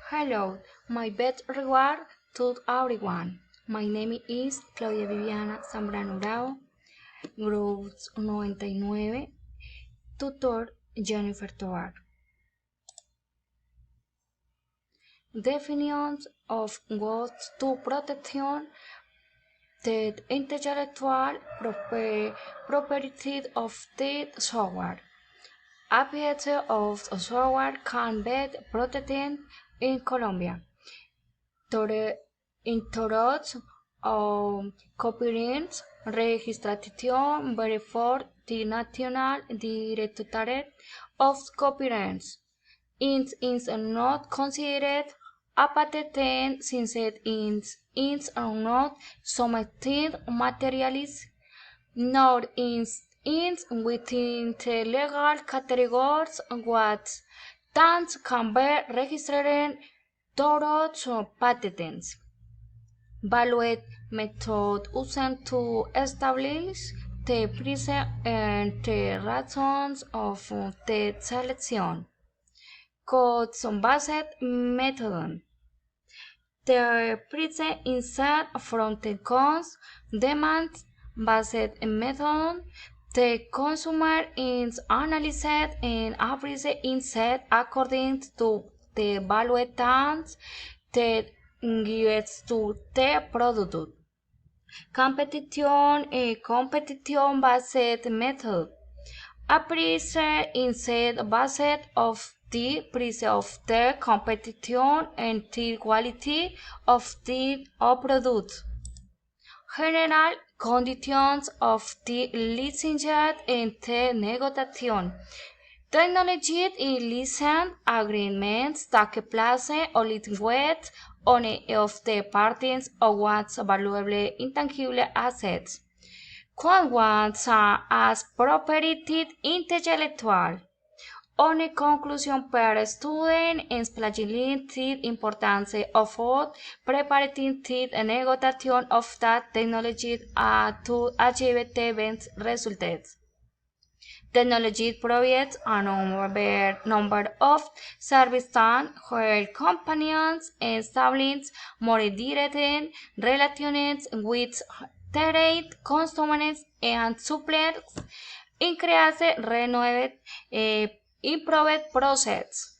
Hello, my best regard to everyone. My name is Claudia Viviana Zambrano Bravo, Group 99, Tutor Jennifer Tovar. Definitions of what to protection the intellectual property of the software. A piece of software can be protected in Colombia. Introduce copyright registration before the National Directorate of Copyrights. It is not considered a patent since it is not submitted materials, nor is it within the legal categories what patents can be registered through patents. Value method used to establish the price and the reasons of the selection. Cost-based method. The price is set from the cost demand-based method. The consumer is analyzed and a price is set according to the value that gives to the product. Competition-based method. A price is set based of the price of the competition and the quality of the product. General conditions of the licensing and the negotiation. Technology and license agreements take place only with one of the parties of what's valuable intangible assets. Concepts as property intellectual. One conclusion per student explaining the importance of preparing the negotiation of that technology to achieve the best results. Technology provides a number of services where companies establish more direct relations with their customers and suppliers, increase renewed improved process,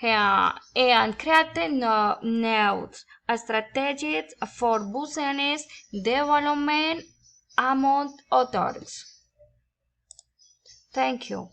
and create new strategies for business development, among others. Thank you.